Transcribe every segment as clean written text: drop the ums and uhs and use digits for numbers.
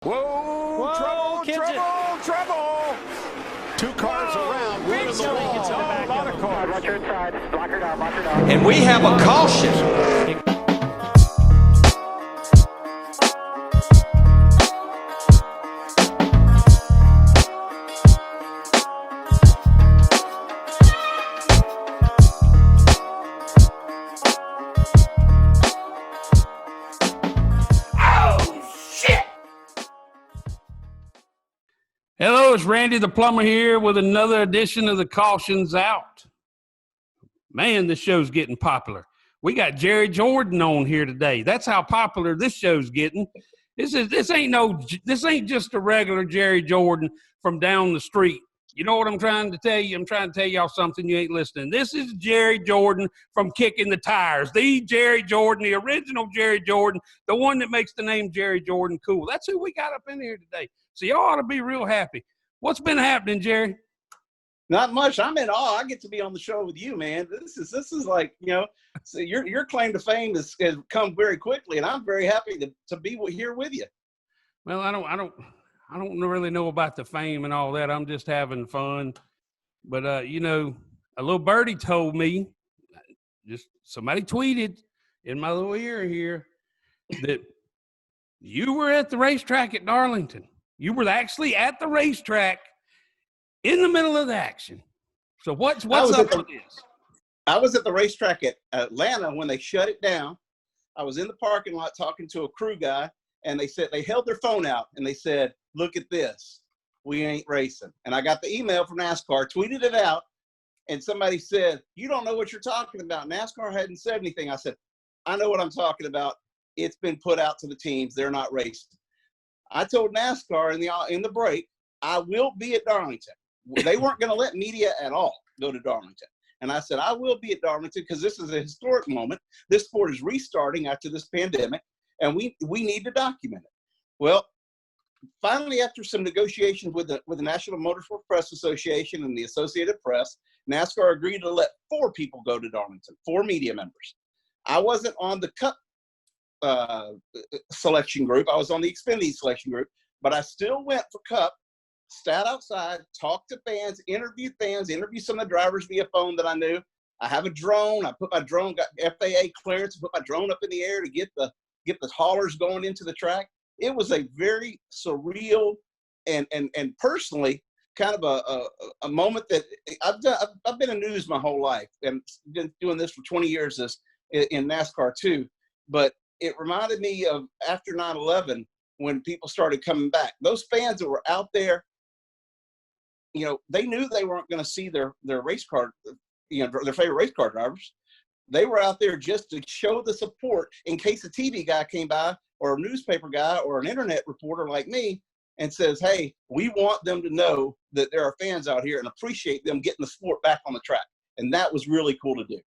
Whoa, Whoa, trouble. Two cars around. One in the wall. A lot of cars. Watch your inside. Block her down. And we have a caution. Hello, it's Randy the Plumber here with another edition of the Cautions Out. Man, this show's getting popular. We got Jerry Jordan on here today. That's how popular this show's getting. This ain't just a regular Jerry Jordan from down the street. You know what I'm trying to tell you? I'm trying to tell y'all something you ain't listening. This is Jerry Jordan from Kickin The Tires. The Jerry Jordan, the original Jerry Jordan, the one that makes the name Jerry Jordan cool. That's who we got up in here today. So y'all ought to be real happy. What's been happening, Jerry? Not much. I'm in awe. I get to be on the show with you, man. This is like, so your claim to fame has come very quickly, and I'm very happy to be here with you. Well, I don't really know about the fame and all that. I'm just having fun. But a little birdie told me, just somebody tweeted in my little ear here, that you were at the racetrack at Darlington. You were actually at the racetrack in the middle of the action. So what's up with this? I was at the racetrack at Atlanta when they shut it down. I was in the parking lot talking to a crew guy, and they held their phone out, and they said, "Look at this. We ain't racing." And I got the email from NASCAR, tweeted it out, and somebody said, "You don't know what you're talking about. NASCAR hadn't said anything." I said, "I know what I'm talking about. It's been put out to the teams. They're not racing." I told NASCAR in the break, I will be at Darlington. They weren't going to let media at all go to Darlington. And I said, I will be at Darlington because this is a historic moment. This sport is restarting after this pandemic, and we need to document it. Well, finally, after some negotiations with the National Motorsport Press Association and the Associated Press, NASCAR agreed to let 4 people go to Darlington, 4 media members. I wasn't on the Cup selection group. I was on the Xfinity selection group, but I still went for Cup, sat outside, talked to fans, interviewed some of the drivers via phone that I knew. I have a drone. I put my drone, got FAA clearance, put my drone up in the air to get the haulers going into the track. It was a very surreal and personally kind of a moment that I've been in news my whole life and been doing this for 20 years in NASCAR too. But it reminded me of after 9/11 when people started coming back. Those fans that were out there, they knew they weren't going to see their race car, their favorite race car drivers. They were out there just to show the support in case a TV guy came by or a newspaper guy or an internet reporter like me and says, "Hey, we want them to know that there are fans out here and appreciate them getting the sport back on the track." And that was really cool to do.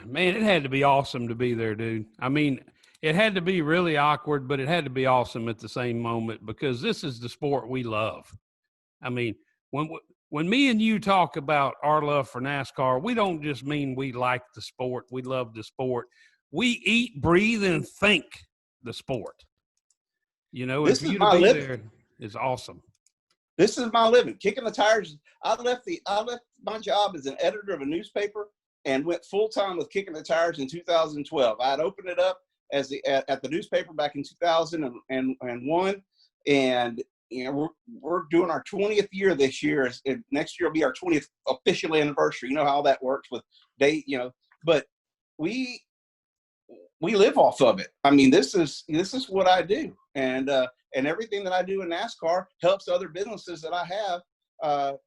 Man, it had to be awesome to be there, dude. I mean, it had to be really awkward, but it had to be awesome at the same moment because this is the sport we love. I mean, when me and you talk about our love for NASCAR, we don't just mean we like the sport. We love the sport. We eat, breathe, and think the sport. And for you to be there is awesome. This is my living. Kicking the Tires. I left my job as an editor of a newspaper and went full-time with Kickin The Tires in 2012. I had opened it up at the newspaper back in 2001, and we're doing our 20th year this year. Next year will be our 20th official anniversary. You know how that works with date, but we live off of it. I mean, this is what I do, and everything that I do in NASCAR helps other businesses that I have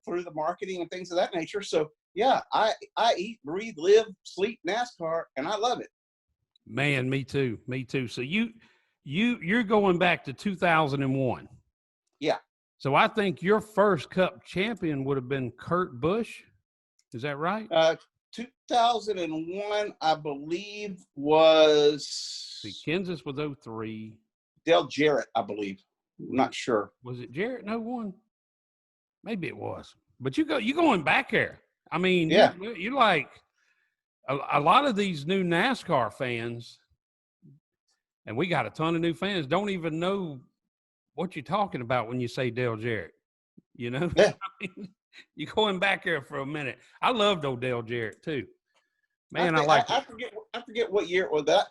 through the marketing and things of that nature. So yeah, I eat, breathe, live, sleep NASCAR, and I love it. Man, me too. So you're going back to 2001. Yeah. So I think your first Cup champion would have been Kurt Busch. Is that right? 2001, I believe, was. See, Kansas was 03. Dale Jarrett, I believe. I'm not sure. Was it Jarrett in 01? Maybe it was. But you going back there. I mean, yeah. You like a lot of these new NASCAR fans, And we got a ton of new fans. Don't even know what you're talking about when you say Dale Jarrett. You know, Yeah. I mean, you're going back there for a minute. I loved Dale Jarrett too. Man, I like I forget what year was that.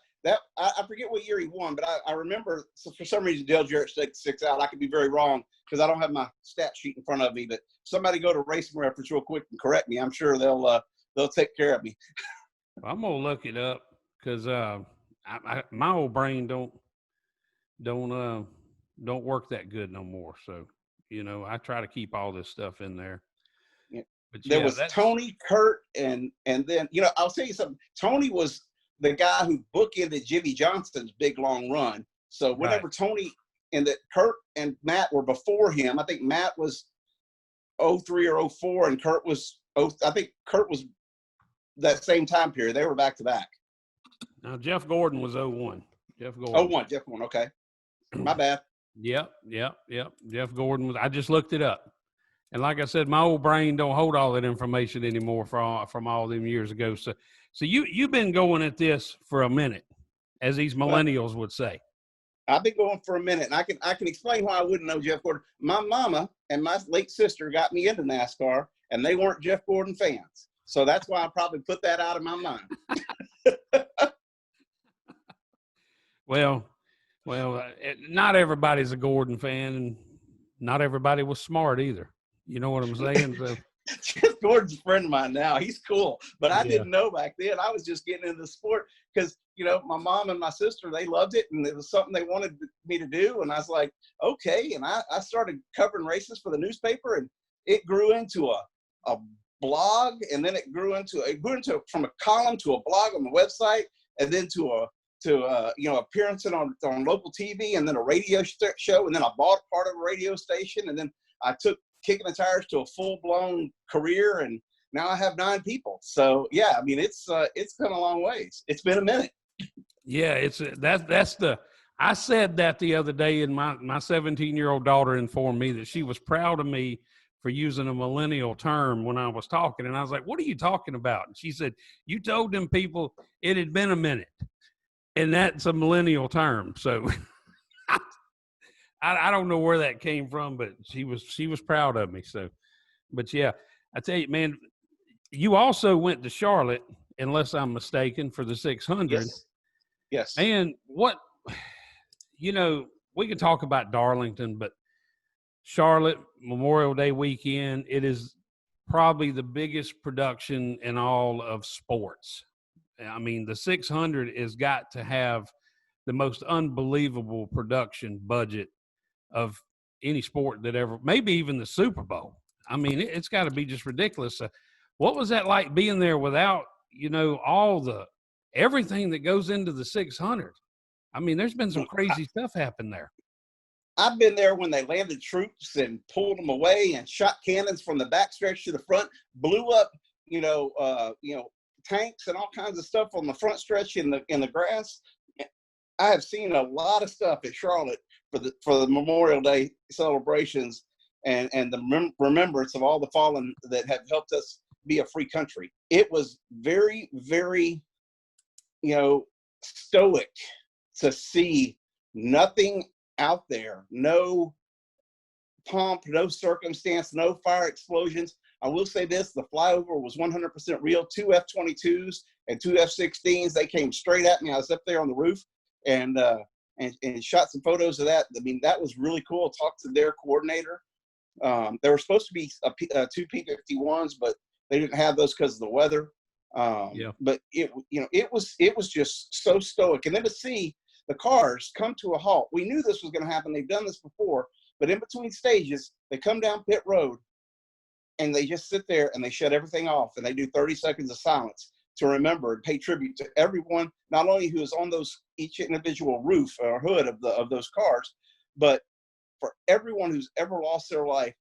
I forget what year he won, but I remember, so for some reason Dale Jarrett sticks out. I could be very wrong because I don't have my stat sheet in front of me. But somebody go to Racing Reference real quick and correct me. I'm sure they'll take care of me. I'm gonna look it up because my old brain don't work that good no more. So I try to keep all this stuff in there. Yeah. But There was Tony, Kurt, and then I'll tell you something. Tony was the guy who bookended Jimmie Johnson's big long run. So whenever Tony and that Kurt and Matt were before him, I think Matt was 03 or 04, and Kurt was I think Kurt was that same time period. They were back to back. Now Jeff Gordon was 01. Jeff Gordon. 01, Jeff Gordon. Okay, my bad. Yep. Jeff Gordon was. I just looked it up, and like I said, my old brain don't hold all that information anymore from all them years ago. So you've been going at this for a minute, as these millennials would say. I've been going for a minute, and I can explain why I wouldn't know Jeff Gordon. My mama and my late sister got me into NASCAR, and they weren't Jeff Gordon fans. So that's why I probably put that out of my mind. Well, not everybody's a Gordon fan, and not everybody was smart either. You know what I'm saying? So. Jeff Gordon's a friend of mine now. He's cool, but I didn't know back then. I was just getting into the sport because, my mom and my sister, they loved it, and it was something they wanted me to do. And I was like, okay. And I started covering races for the newspaper, and it grew into a blog, and then it grew into from a column to a blog on the website, and then to appearances on local TV, and then a radio show, and then I bought part of a radio station, and then I took Kickin The Tires to a full-blown career, and now I have 9 people. So yeah, I mean it's come a long ways. It's been a minute. Yeah, I said that the other day, and my 17-year-old daughter informed me that she was proud of me for using a millennial term when I was talking, and I was like, "What are you talking about?" And she said, "You told them people it had been a minute." And that's a millennial term. So I don't know where that came from, but she was proud of me. So, but yeah, I tell you, man, you also went to Charlotte, unless I'm mistaken, for the 600. Yes. And we can talk about Darlington, but Charlotte Memorial Day weekend, it is probably the biggest production in all of sports. I mean, the 600 has got to have the most unbelievable production budget of any sport that ever, maybe even the Super Bowl. I mean, it's got to be just ridiculous. What was that like being there without, everything that goes into the 600? I mean, there's been some crazy stuff happen there. I've been there when they landed troops and pulled them away and shot cannons from the backstretch to the front, blew up, tanks and all kinds of stuff on the front stretch in the grass. I have seen a lot of stuff at Charlotte for the Memorial Day celebrations and the remembrance of all the fallen that have helped us be a free country. It was very, very, stoic to see nothing out there, no pomp, no circumstance, no fire explosions. I will say this, the flyover was 100% real. 2 F-22s and 2 F-16s, they came straight at me. I was up there on the roof and shot some photos of that. I mean, that was really cool. Talked to their coordinator. There were supposed to be 2 P-51s, but they didn't have those because of the weather. But it was just so stoic. And then to see the cars come to a halt, we knew this was going to happen. They've done this before, but in between stages, they come down pit road and they just sit there and they shut everything off and they do 30 seconds of silence to remember and pay tribute to everyone, not only who is on each individual roof or hood of those cars, but for everyone who's ever lost their life,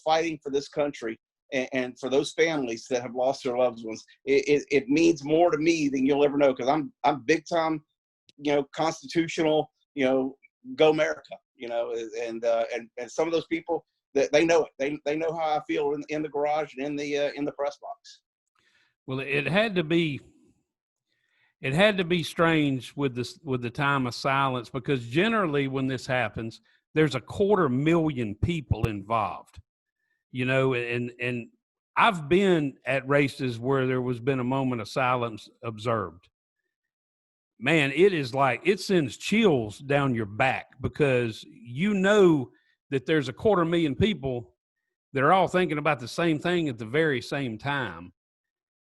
fighting for this country. And for those families that have lost their loved ones, it means more to me than you'll ever know, because I'm big time, constitutional, go America, and some of those people that they know it. They know how I feel in the garage and in the press box. Well, it had to be it had to be strange with the time of silence, because generally when this happens, there's 250,000 people involved, and I've been at races where there was been a moment of silence observed. Man, it is like, it sends chills down your back, because that there's 250,000 people that are all thinking about the same thing at the very same time.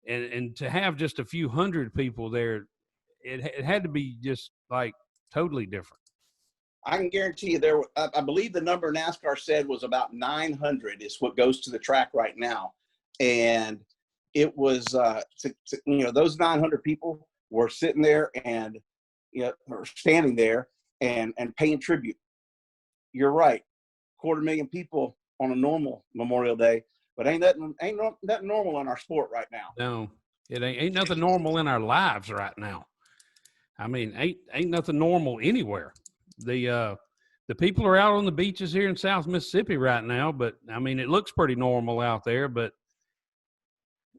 And to have just a few hundred people there, it had to be just like totally different. I can guarantee you I believe the number NASCAR said was about 900 is what goes to the track right now. And it was, those 900 people were sitting there and, or standing there and paying tribute. You're right. 250,000 people on a normal Memorial Day, but ain't nothing normal in our sport right now. No, it ain't nothing normal in our lives right now. I mean, ain't nothing normal anywhere. The people are out on the beaches here in South Mississippi right now, but I mean, it looks pretty normal out there, but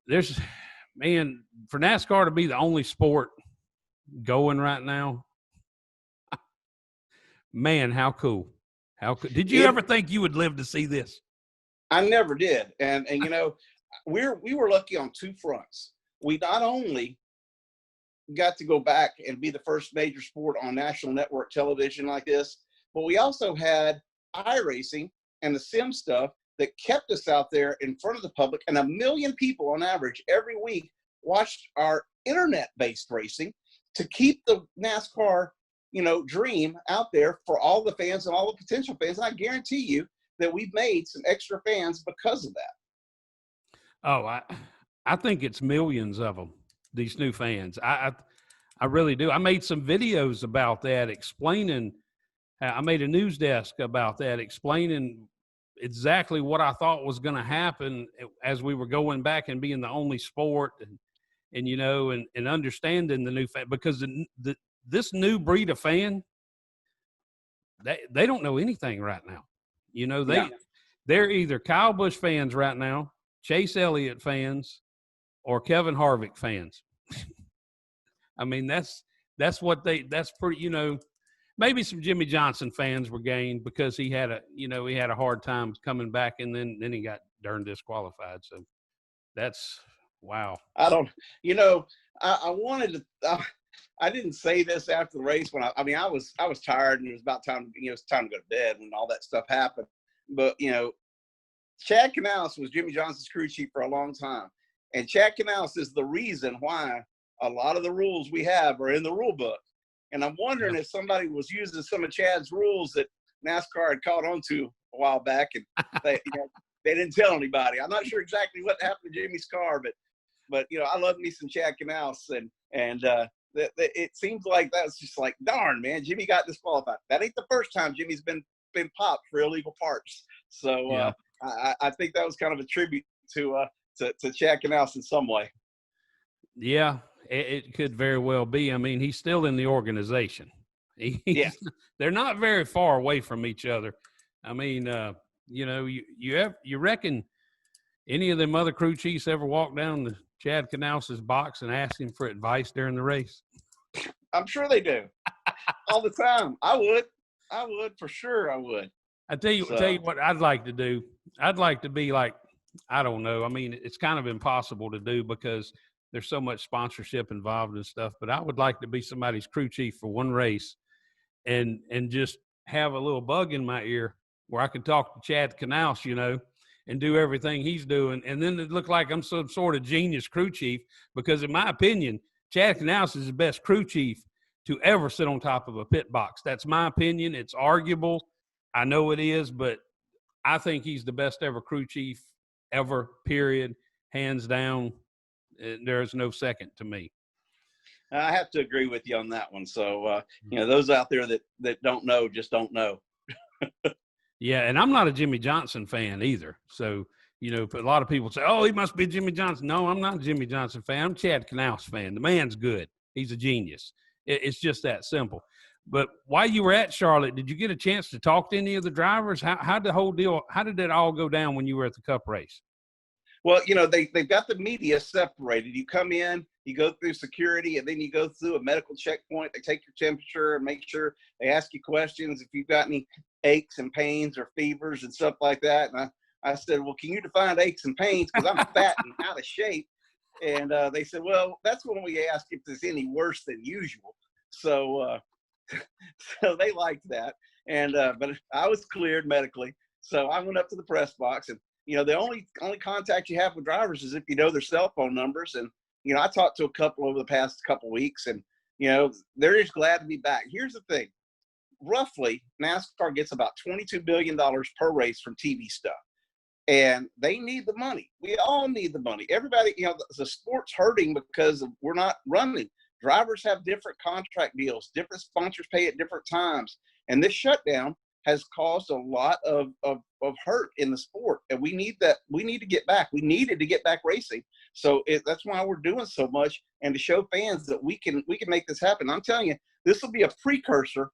for NASCAR to be the only sport going right now, man, how cool. How cool. Did you ever think you would live to see this? I never did. And we were lucky on two fronts. We not only got to go back and be the first major sport on national network television like this, but we also had iRacing and the sim stuff that kept us out there in front of the public, and 1 million people on average every week watched our internet-based racing to keep the NASCAR, dream out there for all the fans and all the potential fans. And I guarantee you that we've made some extra fans because of that. Oh, I think it's millions of them, these new fans. I really do. I made some videos about that explaining. I made a news desk about that explaining exactly what I thought was going to happen as we were going back and being the only sport, and understanding the new fan, because this new breed of fan, they don't know anything right now. They're either Kyle Busch fans right now, Chase Elliott fans, or Kevin Harvick fans. I mean, that's pretty, maybe some Jimmie Johnson fans were gained because he had a hard time coming back, and then he got darn disqualified. So that's wow. I wanted to, I didn't say this after the race when I was tired, and it was about time, it's time to go to bed when all that stuff happened. But, Chad Canales was Jimmie Johnson's crew chief for a long time. And Chad Canales is the reason why a lot of the rules we have are in the rule book. And I'm wondering if somebody was using some of Chad's rules that NASCAR had caught on to a while back, and they didn't tell anybody. I'm not sure exactly what happened to Jimmy's car, but I love me some Chad Canales, and it seems like that's just like, darn, man, Jimmie got disqualified. That ain't the first time Jimmy's been popped for illegal parts. So I think that was kind of a tribute to Chad Canales in some way. Yeah, it could very well be. I mean, he's still in the organization. They're not very far away from each other. I mean, you reckon any of them other crew chiefs ever walk down to Chad Canales' box and ask him for advice during the race? I'm sure they do all the time. I would for sure. I would. I tell you what I'd like to do. I'd like to be like, I don't know. I mean, it's kind of impossible to do because there's so much sponsorship involved and stuff, but I would like to be somebody's crew chief for one race and just have a little bug in my ear where I could talk to Chad Canales, and do everything he's doing. And then it looked like I'm some sort of genius crew chief, because in my opinion, Chad Canales is the best crew chief to ever sit on top of a pit box. That's my opinion. It's arguable. I know it is, but I think he's the best ever crew chief ever, period, hands down. There's no second to me. I have to agree with you on that one. So, those out there that don't know, just don't know. Yeah, and I'm not a Jimmie Johnson fan either. So, a lot of people say, oh, he must be Jimmie Johnson. No, I'm not a Jimmie Johnson fan. I'm a Chad Canales fan. The man's good. He's a genius. It's just that simple. But while you were at Charlotte, did you get a chance to talk to any of the drivers? How did the whole deal, how did that all go down when you were at the Cup race? Well, they've got the media separated. You come in, you go through security, and then you go through a medical checkpoint. They take your temperature and make sure they ask you questions if you've got any aches and pains or fevers and stuff like that. And I said, well, can you define aches and pains? Because I'm fat and out of shape. And they said, well, that's when we ask if there's any worse than usual. So so they liked that. And but I was cleared medically. So I went up to the press box, and the only contact you have with drivers is if you know their cell phone numbers. And I talked to a couple over the past couple weeks, and they're just glad to be back. Here's the thing: roughly, NASCAR gets about $22 billion per race from TV stuff, and they need the money. We all need the money. Everybody, the sport's hurting because we're not running. Drivers have different contract deals. Different sponsors pay at different times, and this shutdown has caused a lot of hurt in the sport, and we need that. We need to get back. We needed to get back racing, so that's why we're doing so much, and to show fans that we can make this happen. I'm telling you, this will be a precursor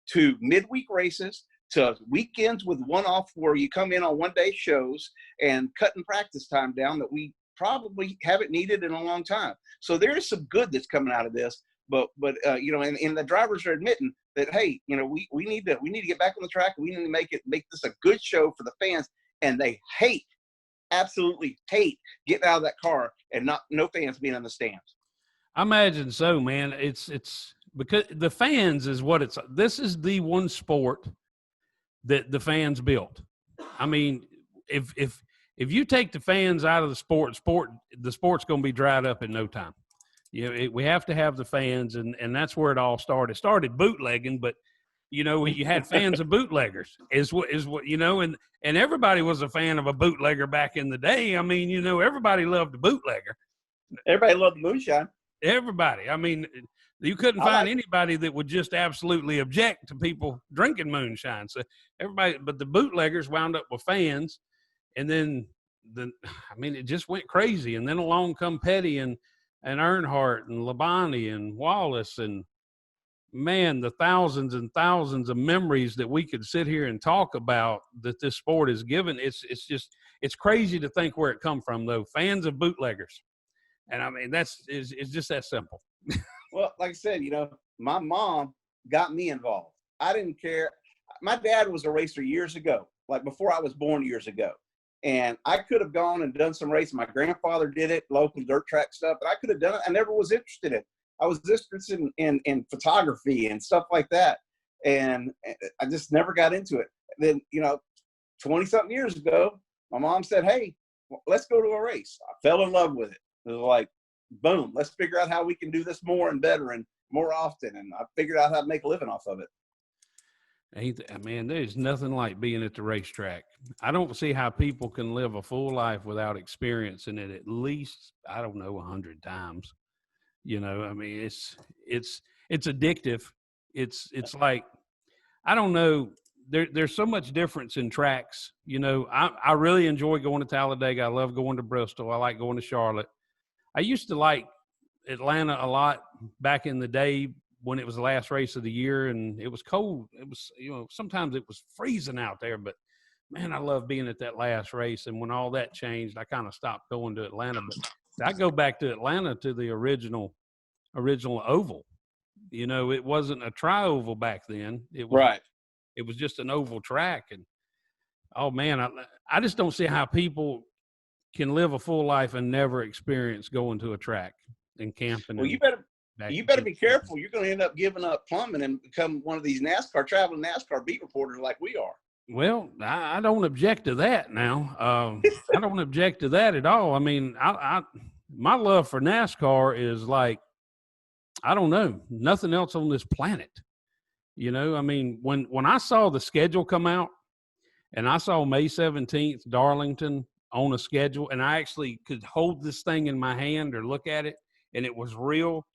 to midweek races, to weekends with one-off where you come in on one-day shows and cutting practice time down that we probably haven't needed in a long time. So there is some good that's coming out of this. But and the drivers are admitting that, hey, we need to get back on the track. We need to make this a good show for the fans. And they absolutely hate getting out of that car and no fans being in the stands. I imagine so, man. It's because the fans is what it's. This is the one sport that the fans built. I mean, if you take the fans out of the sport's going to be dried up in no time. We have to have the fans, and that's where it all started. It started bootlegging, but you had fans of bootleggers is what and everybody was a fan of a bootlegger back in the day. I mean, everybody loved a bootlegger. Everybody loved the moonshine. Everybody. I mean, you couldn't find anybody that would just absolutely object to people drinking moonshine. So everybody, but the bootleggers wound up with fans, and then it just went crazy. And then along come Petty and Earnhardt and Labonte and Wallace, and man, the thousands and thousands of memories that we could sit here and talk about that this sport is given. It's crazy to think where it come from, though. Fans of bootleggers. And I mean, it's just that simple. Well, like I said, my mom got me involved. I didn't care. My dad was a racer years ago, like before I was born years ago. And I could have gone and done some racing. My grandfather did it, local dirt track stuff, but I could have done it. I never was interested in it. I was interested in photography and stuff like that. And I just never got into it. Then, 20-something years ago, my mom said, hey, let's go to a race. I fell in love with it. It was like, boom, let's figure out how we can do this more and better and more often. And I figured out how to make a living off of it. Man, there's nothing like being at the racetrack. I don't see how people can live a full life without experiencing it at least, 100 times. I mean, it's addictive. It's like, I don't know. There's so much difference in tracks. I really enjoy going to Talladega. I love going to Bristol. I like going to Charlotte. I used to like Atlanta a lot back in the day when it was the last race of the year and it was cold. It was, sometimes it was freezing out there, but man, I love being at that last race. And when all that changed, I kind of stopped going to Atlanta, but I go back to Atlanta to the original oval. It wasn't a tri-oval back then. It was, right. It was just an oval track. And oh man, I just don't see how people can live a full life and never experience going to a track and camping. Well, you better be careful. You're going to end up giving up plumbing and become one of these traveling NASCAR beat reporters like we are. Well, I don't object to that now. I don't object to that at all. I mean, my love for NASCAR is like, I don't know, nothing else on this planet. I mean, when I saw the schedule come out and I saw May 17th, Darlington on a schedule, and I actually could hold this thing in my hand or look at it and it was real,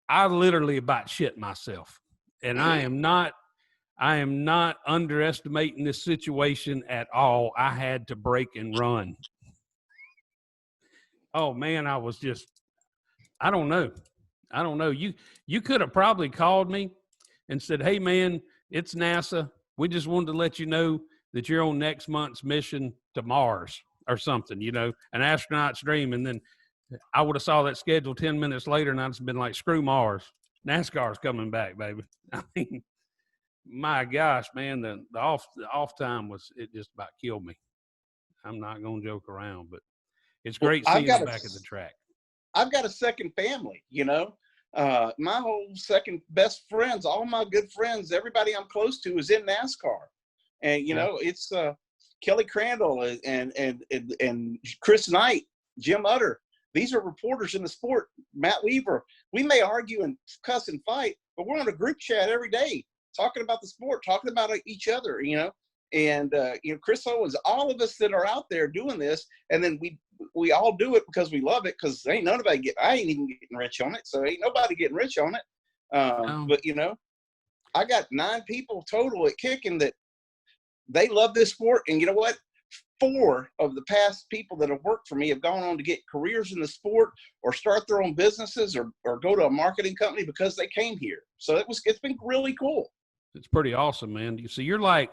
I literally about shit myself. And I am not underestimating this situation at all. I had to break and run. Oh man, I was just, I don't know. You could have probably called me and said, hey man, it's NASA. We just wanted to let you know that you're on next month's mission to Mars. or something, you know, an astronaut's dream. And then I would have saw that schedule 10 minutes later, and I'd just been like, screw Mars. NASCAR's coming back, baby. I mean, my gosh, man, the off time it just about killed me. I'm not going to joke around, but it's great seeing them back at the track. I've got a second family, you know. My whole second best friends, all my good friends, everybody I'm close to is in NASCAR. And, you know, it's Kelly Crandall and Chris Knight, Jim Utter. These are reporters in the sport. Matt Weaver. We may argue and cuss and fight, but we're on a group chat every day talking about the sport, talking about each other, you know. And, you know, Chris Owens, all of us that are out there doing this, and then we all do it because we love it, because ain't nobody I ain't even getting rich on it, so ain't nobody getting rich on it. But, you know, I got 9 people total at Kickin that they love this sport. And you know what? 4 of the past people that have worked for me have gone on to get careers in the sport or start their own businesses or go to a marketing company because they came here. So it's been really cool. It's pretty awesome, man. You see, you're like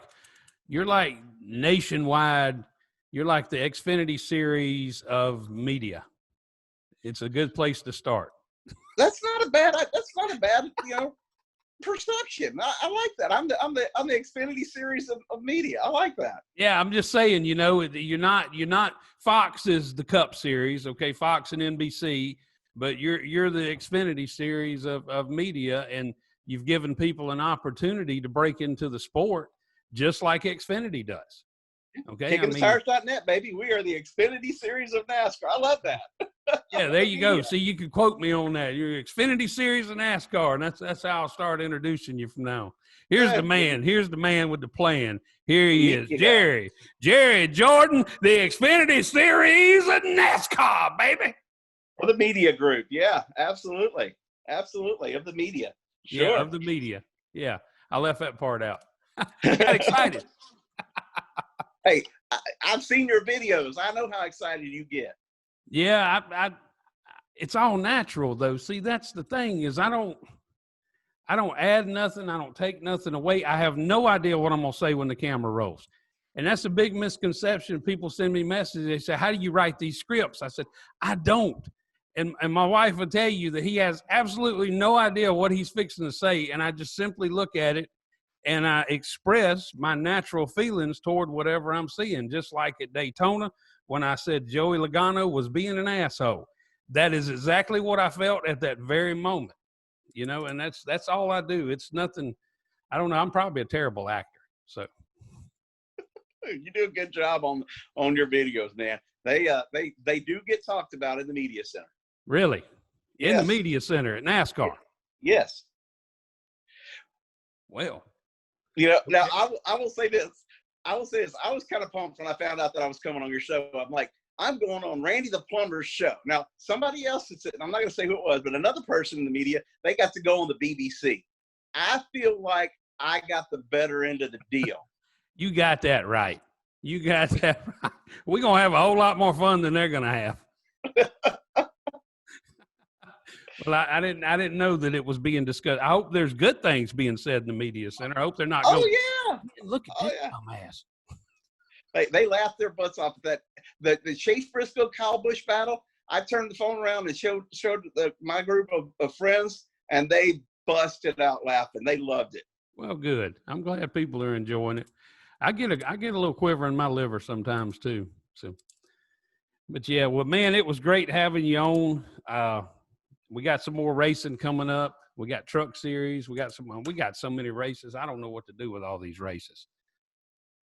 nationwide. You're like the Xfinity series of media. It's a good place to start. That's not a bad, you know, perception. I like that. I'm the Xfinity series of media. I like that. Yeah, I'm just saying, you know, you're not Fox is the Cup series, okay, Fox and NBC, but you're the Xfinity series of media, and you've given people an opportunity to break into the sport just like Xfinity does. Okay. KickingTheTires.net, baby. We are the Xfinity series of NASCAR. I love that. Yeah, there you go. See, you can quote me on that. You're Xfinity series of NASCAR, and that's how I'll start introducing you from now. Here's the man. Here's the man with the plan. Here he is, Jarrett Jordan, the Xfinity series of NASCAR, baby. Of the media group. Yeah, absolutely. Absolutely. Of the media. Sure. Yeah, of the media. Yeah, I left that part out. I got excited. Hey, I've seen your videos. I know how excited you get. Yeah, it's all natural though. See, that's the thing is I don't add nothing. I don't take nothing away. I have no idea what I'm going to say when the camera rolls. And that's a big misconception. People send me messages. They say, how do you write these scripts? I said, I don't. And my wife will tell you that he has absolutely no idea what he's fixing to say. And I just simply look at it and I express my natural feelings toward whatever I'm seeing. Just like at Daytona, when I said Joey Logano was being an asshole. That is exactly what I felt at that very moment, you know, and that's all I do. It's nothing. I don't know. I'm probably a terrible actor. So you do a good job on your videos, man. They do get talked about in the media center. Really? Yes. In the media center at NASCAR? Yes. Well, you know, now I will say this. I was kind of pumped when I found out that I was coming on your show. I'm like, I'm going on Randy the Plumber's show. Now, somebody else is sitting, I'm not going to say who it was, but another person in the media, they got to go on the BBC. I feel like I got the better end of the deal. You got that right. You got that right. We're going to have a whole lot more fun than they're going to have. Well, I didn't know that it was being discussed. I hope there's good things being said in the media center. I hope they're not going, yeah. Look at this dumbass. They laughed their butts off at that. The Chase Briscoe Kyle Busch battle, I turned the phone around and showed my group of friends, and they busted out laughing. They loved it. Well, good. I'm glad people are enjoying it. I get a little quiver in my liver sometimes too. So, but yeah, well, man, it was great having you on. We got some more racing coming up. We got truck series. We got so many races. I don't know what to do with all these races.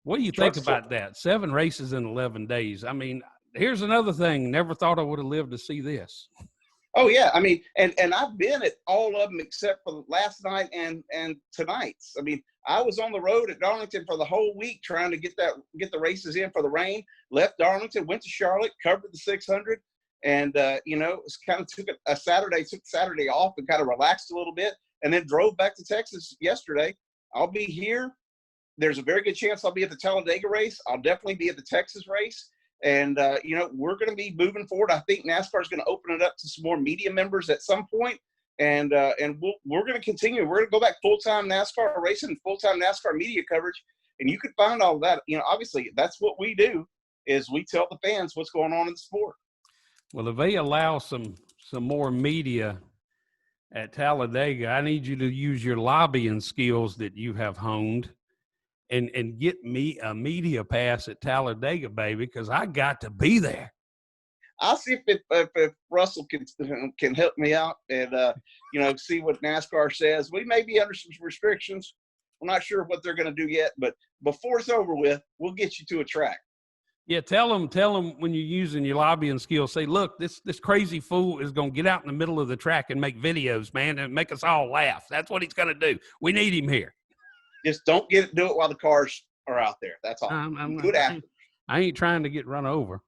What do you think about that? 7 races in 11 days. I mean, here's another thing. Never thought I would have lived to see this. Oh yeah. I mean, and I've been at all of them except for last night and tonight's. I mean, I was on the road at Darlington for the whole week trying to get the races in for the rain. Left Darlington, went to Charlotte, covered the 600. And, you know, took Saturday off and kind of relaxed a little bit, and then drove back to Texas yesterday. I'll be here. There's a very good chance I'll be at the Talladega race. I'll definitely be at the Texas race. And, you know, we're going to be moving forward. I think NASCAR is going to open it up to some more media members at some point. And we're going to continue. We're going to go back full-time NASCAR racing, full-time NASCAR media coverage. And you can find all that. You know, obviously, that's what we do. is we tell the fans what's going on in the sport. Well, if they allow some more media at Talladega, I need you to use your lobbying skills that you have honed and get me a media pass at Talladega, baby, because I got to be there. I'll see if Russell can help me out and see what NASCAR says. We may be under some restrictions. We're not sure what they're going to do yet, but before it's over with, we'll get you to a track. Yeah, tell them when you're using your lobbying skills, say, look, this crazy fool is going to get out in the middle of the track and make videos, man, and make us all laugh. That's what he's going to do. We need him here. Just don't do it while the cars are out there. That's all. Do it after. I ain't trying to get run over.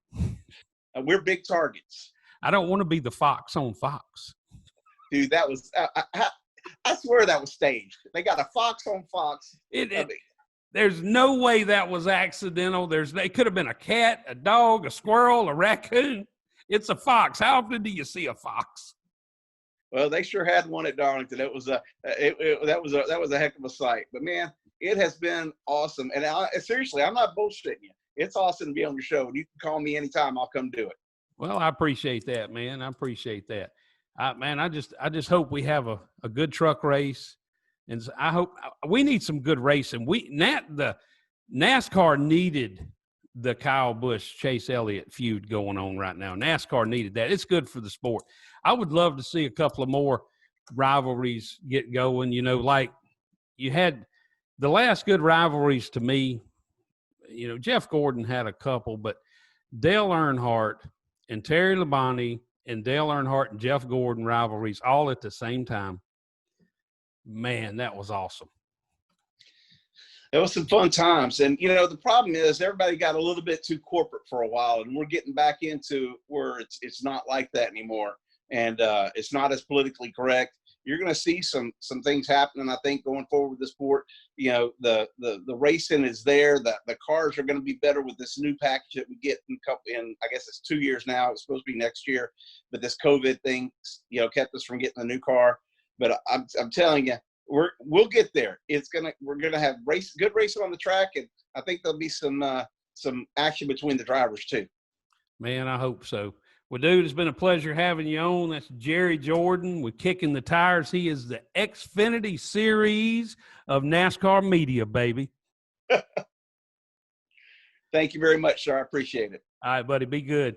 We're big targets. I don't want to be the fox on Fox. Dude, that was I swear that was staged. They got a fox on Fox. There's no way that was accidental. It could have been a cat, a dog, a squirrel, a raccoon. It's a fox. How often do you see a fox? Well, they sure had one at Darlington. That was a heck of a sight. But man, it has been awesome. And seriously, I'm not bullshitting you. It's awesome to be on your show. You can call me anytime. I'll come do it. Well, I appreciate that, man. I appreciate that. I just hope we have a good truck race. And I hope we need some good racing. The NASCAR needed the Kyle Busch, Chase Elliott feud going on right now. NASCAR needed that. It's good for the sport. I would love to see a couple of more rivalries get going. Like you had the last good rivalries to me. Jeff Gordon had a couple, but Dale Earnhardt and Terry Labonte and Dale Earnhardt and Jeff Gordon rivalries all at the same time. Man, that was awesome. It was some fun times. And, the problem is everybody got a little bit too corporate for a while, and we're getting back into where it's not like that anymore. And it's not as politically correct. You're going to see some things happening, I think, going forward with the sport. The racing is there. The cars are going to be better with this new package that we get in I guess it's 2 years now. It's supposed to be next year. But this COVID thing, kept us from getting a new car. But I'm telling you, we'll get there. We're gonna have good racing on the track, and I think there'll be some action between the drivers too. Man, I hope so. Well, dude, it's been a pleasure having you on. That's Jerry Jordan with Kickin the Tires. He is the Xfinity Series of NASCAR media, baby. Thank you very much, sir. I appreciate it. All right, buddy. Be good.